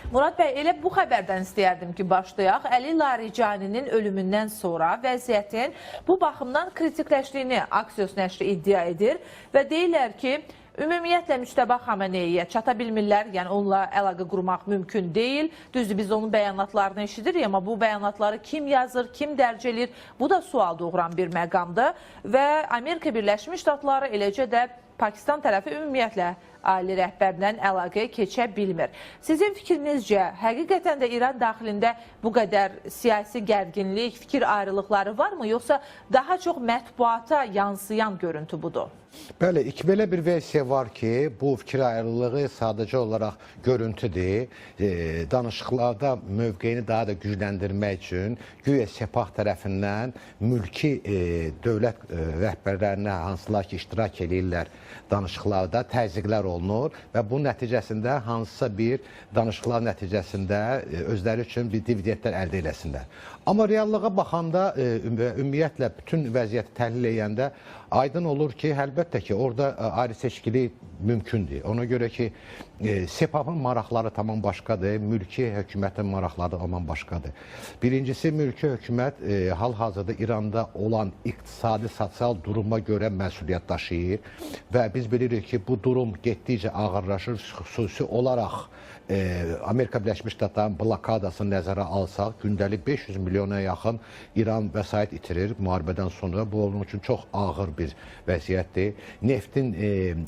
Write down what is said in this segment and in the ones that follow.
Murad bəy, elə bu xəbərdən istəyərdim ki, başlayaq. Əli Laricaninin ölümündən sonra vəziyyətin bu baxımdan kritikləşdiyini Axios nəşri iddia edir və deyirlər ki, ümumiyyətlə Müçtəba Xameneiyə çata bilmirlər, yəni onunla əlaqə qurmaq mümkün deyil. Düzdür, biz onun bəyanatlarını eşidirik, amma bu bəyanatları kim yazır, kim dərc edir, bu da sual doğuran bir məqamdır. Və Amerika Birləşmiş Ştatları, eləcə də Pakistan tərəfi ümumiyyətlə ali rəhbərlə əlaqəyə keçə bilmir. Sizin fikrinizcə, həqiqətən də İran daxilində bu qədər siyasi gərginlik, fikir ayrılıqları varmı, yoxsa daha çox mətbuata yansıyan görüntü budur? Bəli, belə bir versiya var ki, bu fikir ayrılığı sadəcə olaraq görüntüdür. Danışıqlarda mövqeyini daha da gücləndirmək üçün güya Sepah tərəfindən mülki dövlət rəhbərlərinə hansılar ki, iştirak edirlər danışıqlarda təzyiqlər olunur və bu nəticəsində hansısa bir danışıqlar nəticəsində özləri üçün bir dividendlər əldə eləsinlər. Amma reallığa baxanda, ümumiyyətlə bütün vəziyyəti təhlil edəndə aydın olur ki, əlbəttə ki, orada ayrı seçkilik mümkündür. Ona görə ki, Sepahın maraqları tamam başqadır, mülki hökumətin maraqları tamam başqadır. Birincisi, mülki hökumət hal-hazırda İranda olan iqtisadi, sosial duruma görə məsuliyyət daşıyır və biz bilirik ki, bu durum getdikcə ağırlaşır, xüsusi olaraq Amerika Birləşmiş Ştatlarının blokadasını nəzərə alsaq, gündəlik 500 milyona yaxın İran vəsait itirir müharibədən sonra. Bu onun üçün çox ağır bir vəziyyətdir. Neftin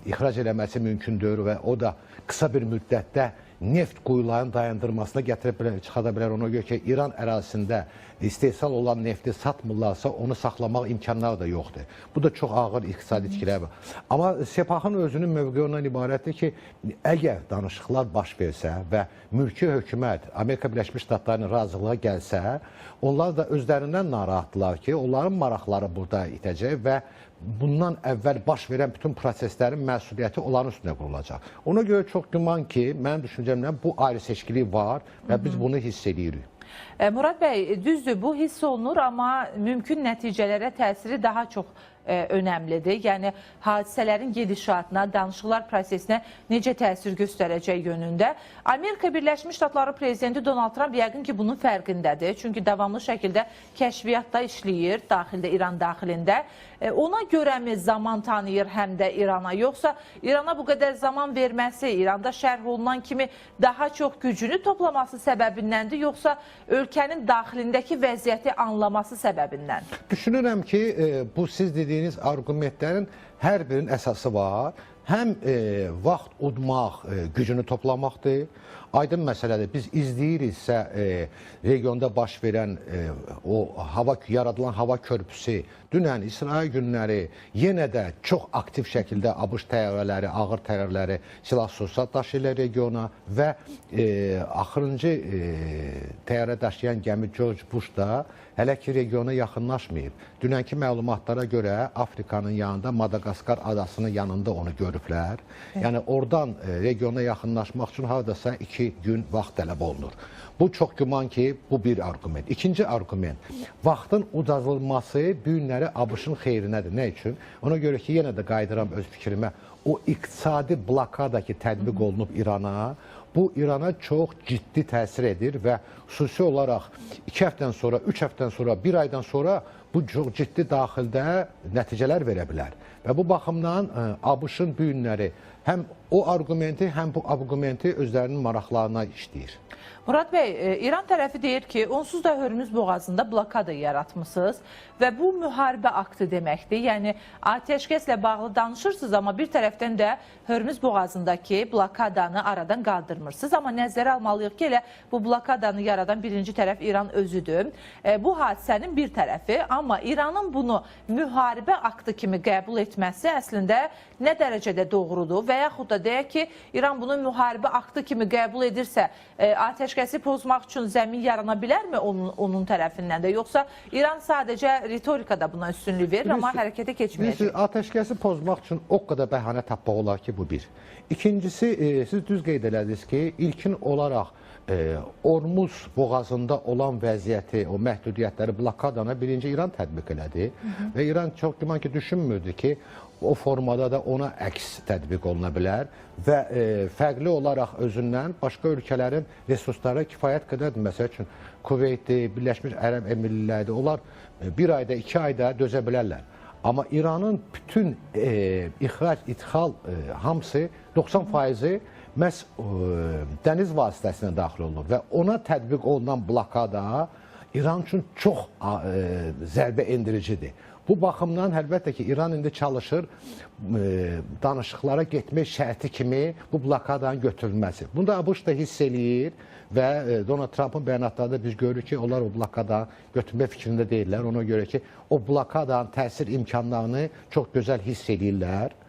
ixrac eləməsi mümkündür və o da qısa bir müddətdə neft quyularının dayandırmasına çıxada bilər. Ona görə ki, İran ərazisində istehsal olan nefti satmırlarsa onu saxlamaq imkanları da yoxdur. Bu da çox ağır iqtisadi itkilər var. Amma Sepahın özünün mövqeyi ondan ibarətdir ki, əgər danışıqlar baş versə və mülki hökumət Amerika Birləşmiş Ştatlarının razılığa gəlsə, onlar da özlərindən narahatdılar ki, onların maraqları burada itəcək və bundan əvvəl baş verən bütün proseslərin məsuliyyəti onların üstünə qurulacaq. Ona görə çox güman ki, mənim düşüncəmlə bu ayrı seçkiliyi var və biz bunu hiss edirik. Murad bəy, düzdür, bu hiss olunur, amma mümkün nəticələrə təsiri daha çox önəmlidir. Yəni, hadisələrin gedişatına, danışıqlar prosesinə necə təsir göstərəcək yönündə. Amerika Birləşmiş Ştatları Prezidenti Donald Trump yəqin ki, bunun fərqindədir. Çünki davamlı şəkildə kəşfiyyatda işləyir, daxildə, İran daxilində. Ona görəmi zaman tanıyır həm də İrana, yoxsa İrana bu qədər zaman verməsi, İranda şərh olunan kimi daha çox gücünü toplaması səbəbindəndir, yoxsa ölkənin daxilindəki vəziyyəti anlaması səbəbindən? Düşünürəm ki, bu siz dediyiniz argumentlərin hər birinin əsası var. Həm vaxt udmaq gücünü toplamaqdır. Aydın məsələdir. Biz izləyiriksə regionda baş verən o yaradılan hava körpüsü, dünən İsrail günləri yenə də çox aktiv şəkildə ABŞ təyyarələri, ağır təyyarələri, silah-sursat daşıyırlar regiona və axırıncı təyyarə daşıyan gəmi George Bush da hələ ki regiona yaxınlaşmayıb. Dünənki məlumatlara görə Afrikanın yanında Madagaskar adasının yanında onu görüblər. Yəni oradan regiona yaxınlaşmaq üçün haradasa 2 gün vaxt tələb olunur. Bu çox güman ki, bu bir argument. İkinci argument, vaxtın uzadılması bu günləri ABŞ-ın xeyrinədir. Nə üçün? Ona görə ki, yenə də qayıdıram öz fikrimə, o iqtisadi blokada ki, tətbiq olunub İrana, bu İrana çox ciddi təsir edir və xüsusi olaraq 2 həftədən sonra, 3 həftədən sonra, 1 aydan sonra bu çox ciddi daxildə nəticələr verə bilər. Və bu baxımdan ABŞ-ın bu günləri həm o argumenti, həm bu argumenti özlərinin maraqlarına işləyir. Murad bəy, İran tərəfi deyir ki, onsuz da Hörmüz boğazında blokada yaratmışsınız və bu müharibə aktı deməkdir. Yəni, atəşkəslə bağlı danışırsınız, amma bir tərəfdən də Hörmüz boğazındakı blokadanı aradan qaldırmırsınız. Amma nəzərə almalıyıq ki, elə bu blokadanı yaradan birinci tərəf İran özüdür. Bu hadisənin bir tərəfi, amma İranın bunu müharibə aktı kimi qəbul etməsi əslində nə dərəcədə doğrudur və yaxud da deyək ki, İran bunu müharibə aktı kimi qəbul edirsə, atəşkəsi pozmaq üçün zəmin yarana bilərmi onun tərəfindən də? Yoxsa İran sadəcə ritorikada buna üstünlük verir, amma hərəkətə keçməyəcək? Atəşkəsi pozmaq üçün o qədər bəhanə tapmaq olar ki, bu bir. İkincisi, siz düz qeyd elədiniz ki, ilkin olaraq Ormuz boğazında olan vəziyyəti, o məhdudiyyətləri, blokadana birinci İran İran tətbiq elədi və İran çox güman ki, düşünmürdü ki, o formada da ona əks tətbiq oluna bilər və fərqli olaraq özündən başqa ölkələrin resursları kifayət qədərdir. Məsəl üçün, Kuveytdir, Birləşmiş Ərəb Əmirlikləridir, onlar bir ayda, 2 ayda dözə bilərlər. Amma İranın bütün ixal hamısı 90%-i məhz dəniz vasitəsilə daxil olur və ona tətbiq olunan blokada İran üçün çox zərbə endiricidir. Bu baxımdan əlbəttə ki, İran indi çalışır danışıqlara getmək şərti kimi bu blokadanın götürülməsi. Bunu da ABŞ da hiss eləyir və Donald Trump'ın bəyanatlarında biz görürük ki, onlar o blokadanı götürmək fikrində deyirlər. Ona görə ki, o blokadanın təsir imkanlarını çox gözəl hiss eləyirlər.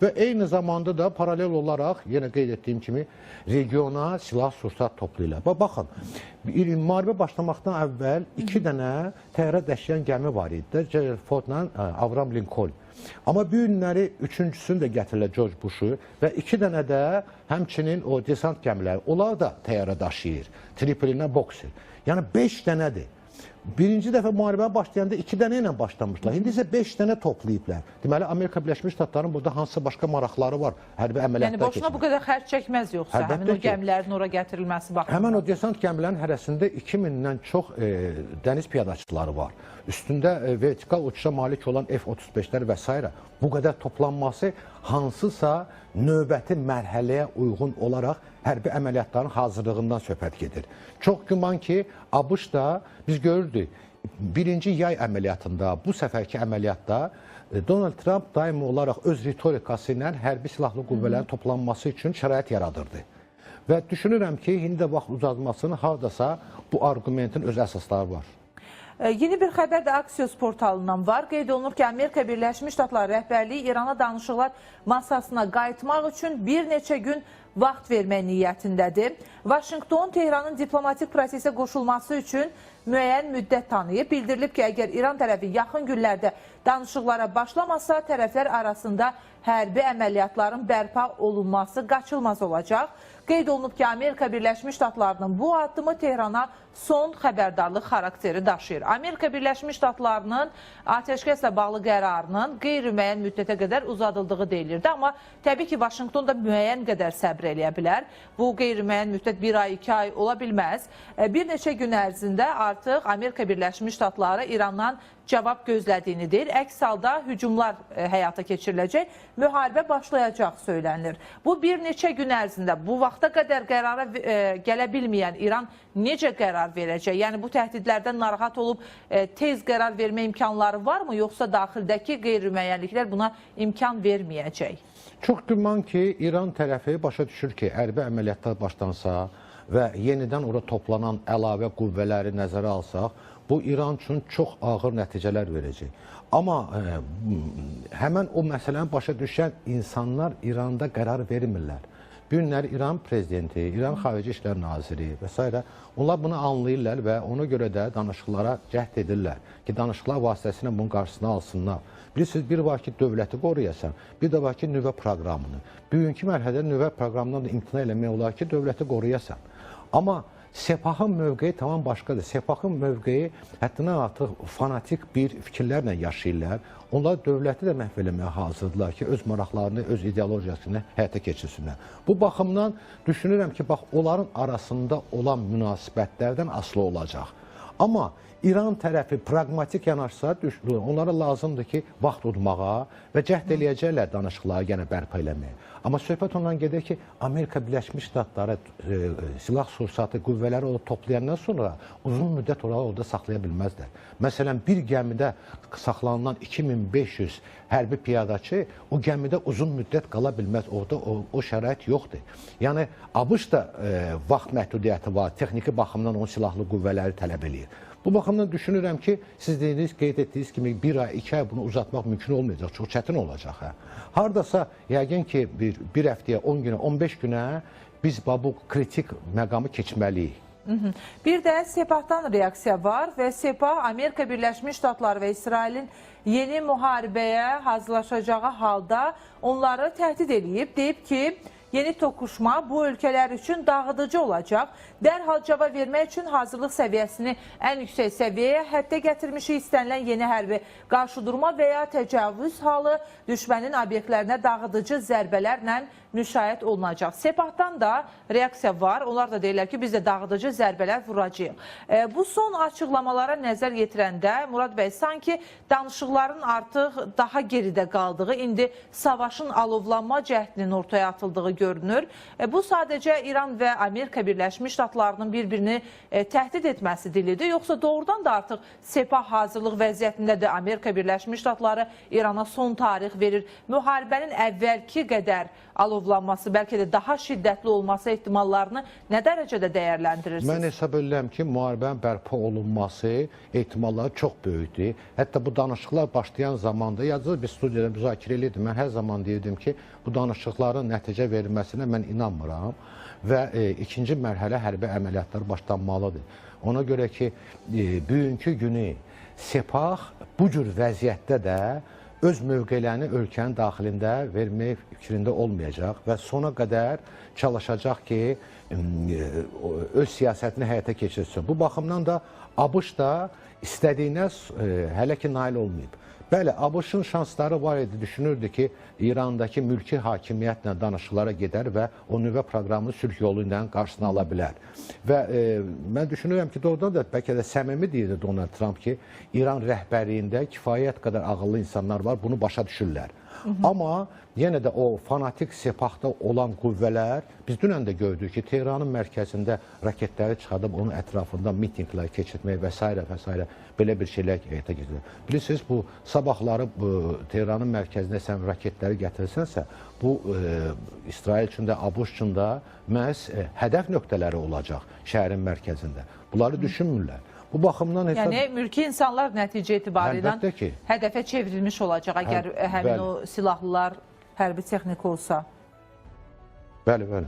Və eyni zamanda da paralel olaraq, yenə qeyd etdiyim kimi, regiona silah-sursat toplayırlar. Baxın, müharibə başlamaqdan əvvəl 2 dənə təyyarə daşıyan gəmi var idi, Gerald Fordla Abraham Lincoln. Amma bu günləri 3-cüsünü də gətirirlər George Bush'u və 2 dənə də həmçinin o desant gəmiləri, onlar da təyyarə daşıyır, Tripoli-lə Boxer. Yəni 5 dənədir. Birinci dəfə müharibə başlayanda 2 dənə ilə başlamışlar. İndi isə 5 dənə toplayıblar. Deməli, Amerika Birləşmiş Ştatlarının burada hansısa başqa maraqları var, hərbi əməliyyatlar keçmək. Yəni, boşuna bu qədər xərc çəkməz yoxsa, həmin o gəmilərin ora gətirilməsi baxımından. Həmən o desant gəmilərin hərəsində 2000-dən çox dəniz piyadaçıları var. Üstündə vertikal uçuşa malik olan F-35'lər və s. Bu qədər toplanması hansısa növbəti mərhələyə uyğun olaraq hərbi əməliyyatların hazırlığından söhbət gedir. Çox güman ki, ABŞ da biz görürdük, birinci yay əməliyyatında, bu səfərki əməliyyatda Donald Trump daimi olaraq öz ritorikası ilə hərbi silahlı qüvvələrin toplanması üçün şərait yaradırdı. Və düşünürəm ki, indi də vaxt uzatmasının hardasa bu argumentin öz əsasları var. Yeni bir xəbər də Axios portalından var. Qeyd olunur ki, Amerika Birləşmiş Ştatları rəhbərliyi İrana danışıqlar masasına qayıtmaq üçün bir neçə gün vaxt vermək niyyətindədir. Vaşinqton Tehranın diplomatik prosesə qoşulması üçün müəyyən müddət tanıyıb. Bildirilib ki, əgər İran tərəfi yaxın günlərdə danışıqlara başlamasa, tərəflər arasında hərbi əməliyyatların bərpa olunması qaçılmaz olacaq. Qeyd olunub ki, Amerika Birləşmiş Ştatlarının bu addımı Tehrana son xəbərdarlıq xarakteri daşıyır. Amerika Birləşmiş Ştatlarının atəşkəslə bağlı qərarının qeyri-müəyyən müddətə qədər uzadıldığı deyilirdi. Amma təbii ki, Vaşinqton da müəyyən qədər səbr eləyə bilər. Bu qeyri-müəyyən müddət 1 ay, 2 ay ola bilməz. Bir neçə gün ərzində artıq Amerika Birləşmiş Ştatları İrandan cavab gözlədiyini deyir. Əks halda hücumlar həyata keçiriləcək, müharibə başlayacaq söylənilir. Bu bir neçə gün ərzində bu vaxta qədər qərara gələ bilməyən İran necə qərar verəcək? Yəni bu təhdidlərdən narahat olub tez qərar vermə imkanları varmı, yoxsa daxildəki qeyri-müəyyənliklər buna imkan verməyəcək? Çox güman ki, İran tərəfi başa düşür ki, hərbi əməliyyatlar başlansa və yenidən orada toplanan əlavə qüvvələri nəzərə alsaq, bu İran üçün çox ağır nəticələr verəcək. Amma həmən o məsələni başa düşən insanlar İranda qərar vermirlər. Bu günləri İran prezidenti, İran Xarici İşlər Naziri və s. onlar bunu anlayırlar və ona görə də danışıqlara cəhd edirlər ki, danışıqlar vasitəsilə bunun qarşısını alsınlar. Bilirsiniz, bir var ki, dövləti qoruyasan, bir də var ki, nüvə proqramını. Bugünkü mərhələdə nüvə proqramından da imtina eləmək olar ki, dövləti qoruyasan. Amma Sepahın mövqeyi tamam başqadır. Sepahın mövqeyi həddindən artıq fanatik bir fikirlərlə yaşayırlar. Onlar dövləti də məhv eləməyə hazırdılar ki, öz maraqlarını, öz ideologiyasını həyata keçirsinlər. Bu baxımdan düşünürəm ki, bax, onların arasında olan münasibətlərdən asılı olacaq. Amma İran tərəfi pragmatik yanaşsa, onlara lazımdır ki, vaxt udmağa və cəhd eləyəcəklər danışıqları yenə bərpa eləməyə. Amma söhbət ondan gedir ki, Amerika Birləşmiş Ştatları silah-sursatı qüvvələri orada toplayandan sonra uzun müddət orada saxlaya bilməzlər. Məsələn, bir gəmidə saxlanılan 2500 hərbi piyadaçı o gəmidə uzun müddət qala bilməz. Orada o şərait yoxdur. Yəni, ABŞ da vaxt məhdudiyyəti var, texniki baxımdan onun silahlı qüvvələri tələb eləyir. Bu baxımdan düşünürəm ki, siz dediniz, qeyd etdiyiniz kimi 1 ay, 2 ay bunu uzatmaq mümkün olmayacaq, çox çətin olacaq. Hardasa, yəqin ki, bir həftəyə, 10 günə, 15 günə biz bu kritik məqamı keçməliyik. Bir də Sepahdan reaksiya var və Sepah Amerika Birləşmiş Ştatları və İsrailin yeni müharibəyə hazırlaşacağı halda onları təhdid edib. Deyib ki, yeni toqquşma bu ölkələr üçün dağıdıcı olacaq. Dərhal cavab vermək üçün hazırlıq səviyyəsini ən yüksək səviyyəyə hətta gətirmişik. İstənilən yeni hərbi qarşıdurma və ya təcavüz halı düşmənin obyektlərinə dağıdıcı zərbələrlə müşahidə olunacaq. Sepahdan da reaksiya var. Onlar da deyirlər ki, biz də dağıdıcı zərbələr vuracağıq. Bu son açıqlamalara nəzər yetirəndə Murad bəy, sanki danışıqların artıq daha geridə qaldığı, indi savaşın alovlanma cəhdinin ortaya atıldığı görünür. Bu sadəcə İran və Amerika Birləşmiş Ştatlarının bir-birini təhdid etməsi dilidir. Yoxsa doğrudan da artıq Sepah hazırlıq vəziyyətindədir. Amerika Birləşmiş Ştatları İrana son tarix verir. Müharibənin əvvəlki qədər alovlanması, bəlkə də daha şiddətli olması ehtimallarını nə dərəcədə dəyərləndirirsiniz? Mən hesab edirəm ki, müharibənin bərpa olunması ehtimalları çox böyükdür. Hətta bu danışıqlar başlayan zamanda, yazılı bir studiyada müzakirə edirdim. Mən hər zaman deyirdim ki, bu danışıqların nəticə verilməsinə mən inanmıram və ikinci mərhələ hərbi əməliyyatlar başlanmalıdır. Ona görə ki, bugünkü günü Sepah bu cür vəziyyətdə də öz mövqelərini ölkənin daxilində vermək fikrində olmayacaq və sona qədər çalışacaq ki, öz siyasətini həyata keçirsin. Bu baxımdan da ABŞ da istədiyinə hələ ki nail olmayıb. Bəli, ABŞ-ın şansları var idi, düşünürdü ki, İrandakı mülki hakimiyyətlə danışıqlara gedər və o nüvə proqramını sülh yolu ilə qarşısına ala bilər. Və mən düşünürəm ki, doğrudan da bəlkə də səmimi deyirdi Donald Trump ki, İran rəhbərliyində kifayət qədər ağıllı insanlar var, bunu başa düşürlər. Amma yenə də o fanatik Sepahda olan qüvvələr, biz dünən də gördük ki, Tehranın mərkəzində raketləri çıxadıb onun ətrafında mitinqlər keçirmək və s. belə bir şeylər həyata keçirir. Bilirsiniz, bu sabahları Tehranın mərkəzinə sən raketləri gətirirsənsə, bu İsrail üçün də, ABŞ üçün də məhz hədəf nöqtələri olacaq şəhərin mərkəzində. Bunları düşünmürlər. Bu baxımdan hesab... Yəni, mülki insanlar nəticə etibarilə hədəfə çevrilmiş olacaq, əgər həmin o silahlılar hərbi texnik olsa. Bəli, bəli.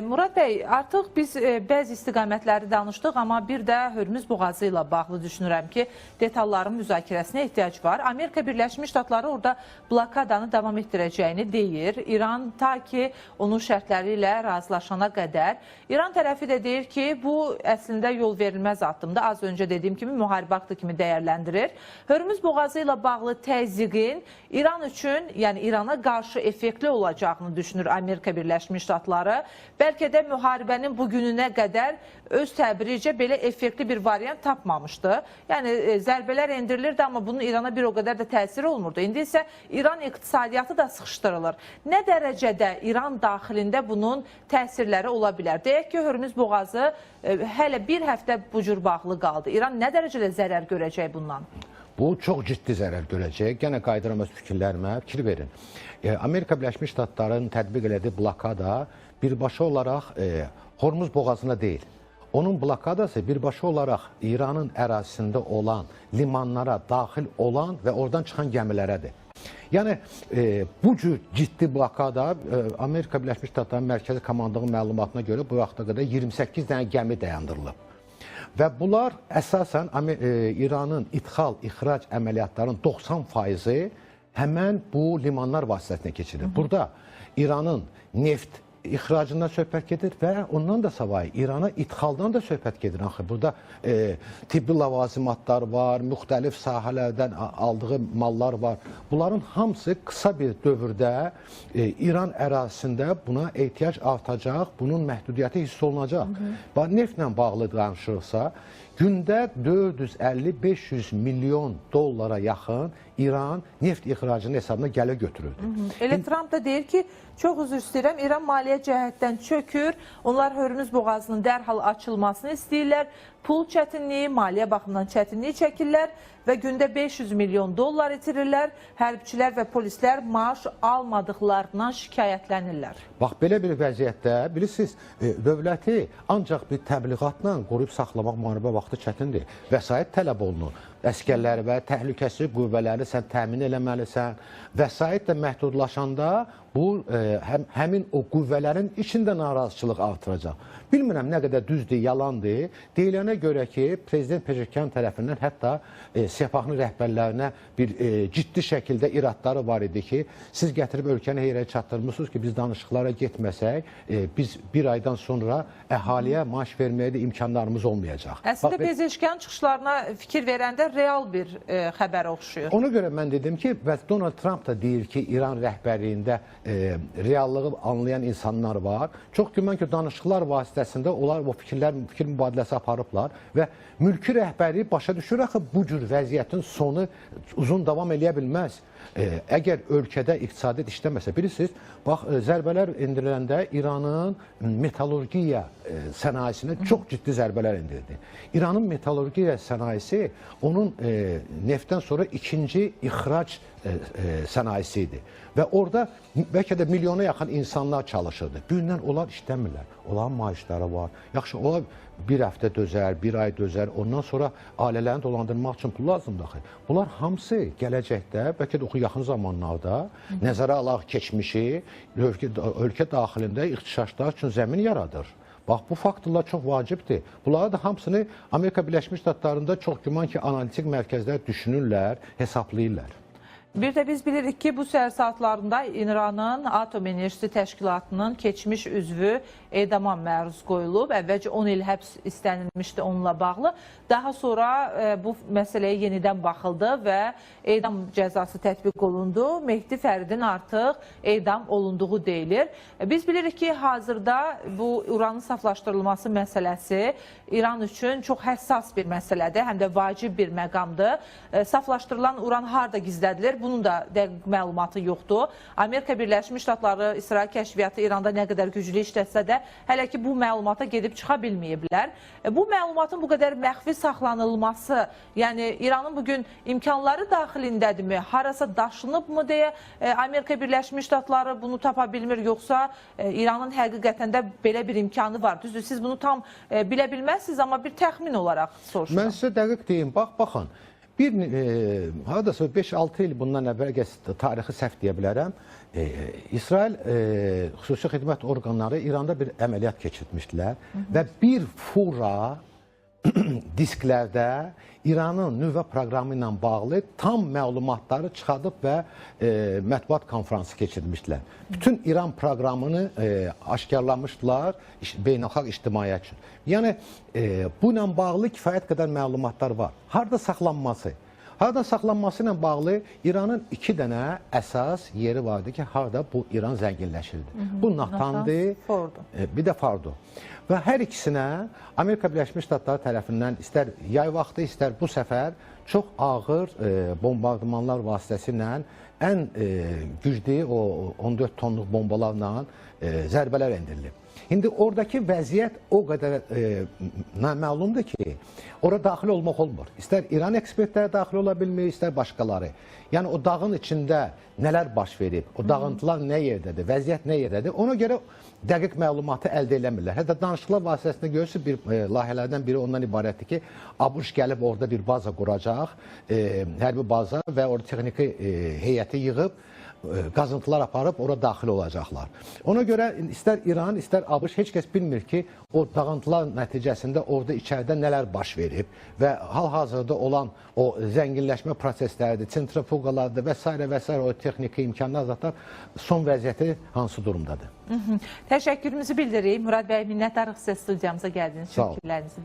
Murad bəy, artıq biz bəzi istiqamətləri danışdıq, amma bir də Hörmüz boğazı ilə bağlı düşünürəm ki, detalların müzakirəsinə ehtiyac var. Amerika Birləşmiş Ştatları orada blokadanı davam etdirəcəyini deyir. İran ta ki onun şərtləri ilə razılaşana qədər. İran tərəfi də deyir ki, bu əslində yol verilməz addımdır. Az öncə dediyim kimi müharibə aktı kimi dəyərləndirir. Hörmüz boğazı ilə bağlı təzyiqin İran üçün, yəni İrana qarşı effektli olacağını düşünür Amerika Birləşmiş Ştatları. Bəlkə də müharibənin bugününə qədər öz təbiricə belə effektli bir variant tapmamışdı. Yəni zərbələr endirilirdi, amma bunun İrana bir o qədər də təsiri olmurdu. İndi isə İran iqtisadiyyatı da sıxışdırılır. Nə dərəcədə İran daxilində bunun təsirləri ola bilər? Deyək ki, Hörmüz boğazı hələ bir həftə bu cür bağlı qaldı. İran nə dərəcədə zərər görəcək bundan? Bu çox ciddi zərər görəcək. Yenə qayıdıram öz fikirlərimə, fikir verin. Amerika Birləşmiş Ştatlarının tətbiq elədiyi blokada birbaşa olaraq Hormuz boğazına deyil. Onun blokadası birbaşa olaraq İranın ərazisində olan limanlara daxil olan və oradan çıxan gəmilərədir. Yəni, bu cür ciddi blokada Amerika Birləşmiş Ştatlarının mərkəzi komandanın məlumatına görə bu vaxta qədər 28 dənə gəmi dayandırılıb. Və bunlar əsasən İranın ixrac əməliyyatlarının 90%-i həmən bu limanlar vasitəsilə keçirir. Burada İranın neft ixracından söhbət gedir və ondan da savayı İrana idxaldan da söhbət gedir. Axı, burada tibbi ləvazimatlar var, müxtəlif sahələrdən aldığı mallar var. Bunların hamısı qısa bir dövrdə İran ərazisində buna ehtiyac artacaq, bunun məhdudiyyəti hiss olunacaq. Neftlə bağlı danışırsa, gündə 450-500 milyon dollara yaxın İran neft ixracının hesabına gələ götürürdü. Elə Trump da deyir ki, çox üzr istəyirəm, İran maliyyə cəhətdən çökür, onlar Hörmüz boğazının dərhal açılmasını istəyirlər, pul çətinliyi, maliyyə baxımından çətinliyi çəkirlər və gündə 500 milyon dollar itirirlər, hərbçilər və polislər maaş almadıqlarından şikayətlənirlər. Bax, belə bir vəziyyətdə, bilirsiniz, dövləti ancaq bir təbliğatla qoruyub saxlamaq müharibə vaxtı çətindir. Vəsait tələb olunur. Əskərləri və təhlükəsizlik qüvvələri sən təmin eləməlisən. Vəsait də məhdudlaşanda bu həmin o qüvvələrin içində narazıçılıq artıracaq. Bilmirəm nə qədər düzdür, yalandır. Deyilənə görə ki, Prezident Pezeşkan tərəfindən hətta Sepahın rəhbərlərinə bir ciddi şəkildə iradları var idi ki, siz gətirib ölkəni heyrəyə çatdırmışsınız ki, biz danışıqlara getməsək, biz bir aydan sonra əhaliyə maaş verməyə də imkanlarımız olmayacaq. Əslində Pezeşkan çıxışlarına fikir verəndə real bir xəbər oxşuyur. Ona görə mən dedim ki, və Donald Trump da deyir ki, İran rəhbərliyində reallığı anlayan insanlar var. Çox güman ki, danışıqlar vasitəsində onlar o fikir mübadiləsi aparıblar və mülki rəhbərliyi başa düşür axı bu cür vəziyyətin sonu uzun davam eləyə bilməz. Əgər ölkədə iqtisadiyyat işləməsə, bilirsiniz, bax, zərbələr indiriləndə İranın metallurgiya sənayesinə çox ciddi zərbələr indirildi. İranın metallurgiya sənayesi onun neftdən sonra ikinci ixrac sənayesi idi. Və orada bəlkə də milyona yaxın insanlar çalışırdı. Gündən onlar işləmirlər. Onların maaşları var. Yaxşı, onlar bir həftə dözər, bir ay dözər. Ondan sonra ailələrini dolandırmaq üçün pul lazımdır axı. Bunlar hamısı gələcəkdə, bəlkə də yaxın zamanlarda nəzərə alaq keçmişi, ölkə daxilində ixtişaşlar üçün zəmin yaradır. Bax, bu faktorlar çox vacibdir. Bunları da hamısını Amerika Birləşmiş Ştatlarında çox güman ki, analitik mərkəzlər düşünürlər, hesablayırlar. Bir də biz bilirik ki, bu səhər saatlarında İranın Atom Enerjisi Təşkilatının keçmiş üzvü edama məruz qoyulub. Əvvəlcə 10 il həbs istənilmişdi onunla bağlı. Daha sonra bu məsələyə yenidən baxıldı və edam cəzası tətbiq olundu. Mehdi Fəridin artıq edam olunduğu deyilir. Biz bilirik ki, hazırda bu uranın saflaşdırılması məsələsi İran üçün çox həssas bir məsələdir, həm də vacib bir məqamdır. Saflaşdırılan uran harda gizlədilir? Bunun da dəqiq məlumatı yoxdur. Amerika Birləşmiş Ştatları, İsrail kəşfiyyatı İranda nə qədər güclü işləsə də hələ ki bu məlumata gedib çıxa bilməyiblər. Bu məlumatın bu qədər məxfi saxlanılması, yəni İranın bugün imkanları daxilindədirmi, harasa daşınıbmı deyə Amerika Birləşmiş Ştatları bunu tapa bilmir, yoxsa İranın həqiqətən də belə bir imkanı var. Düzdür, siz bunu tam bilə bilməzsiniz, amma bir təxmin olaraq soruşuram. Mən sizə dəqiq deyim, baxın. Haradasa 5-6 il bundan əvvəl tarixi səhv deyə bilərəm. İsrail xüsusi xidmət orqanları İranda bir əməliyyat keçirtmişdilər və bir fura disklərdə İranın nüvə proqramı ilə bağlı tam məlumatları çıxadıb və mətbuat konfransı keçirmişdilər. Bütün İran proqramını aşkarlamışdılar beynəlxalq ictimaiyyət üçün. Yəni, bu ilə bağlı kifayət qədər məlumatlar var. Harada saxlanması? Harada saxlanması ilə bağlı İranın 2 dənə əsas yeri vardı ki, harada bu İran zənginləşirdi. Bu Natanzdır, bir də Fordo. Və hər ikisinə Amerika Birləşmiş Ştatları tərəfindən istər yay vaxtı, istər bu səfər çox ağır bombardımanlar vasitəsilə ən güclü o 14 tonluq bombalarla zərbələr endirilib. İndi oradakı vəziyyət o qədər naməlumdur ki, ora daxil olmaq olmur. İstər İran ekspertləri daxil ola bilmir, istər başqaları. Yəni o dağın içində nələr baş verib, o dağıntılar nə yerdədir, vəziyyət nə yerdədir, ona görə dəqiq məlumatı əldə eləmirlər. Hətta danışıqlar vasitəsində görürsünüz, bir layihələrdən biri ondan ibarətdir ki, ABŞ gəlib orada bir baza quracaq, hərbi baza və orada texniki heyəti yığıb, qazıntılar aparıb ora daxil olacaqlar. Ona görə istər İran, istər ABŞ heç kəs bilmir ki, o dağıntılar nəticəsində orada içəridə nələr baş verib və hal-hazırda olan o zənginləşmə prosesləridir, sentrifuqalardır və s. o texniki imkanlar zaten son vəziyyəti hansı durumdadır? Təşəkkürümüzü bildiririk. Murad bəy, minnətdarıq sizə studiyamıza gəldiyiniz üçün, fikirlərinizi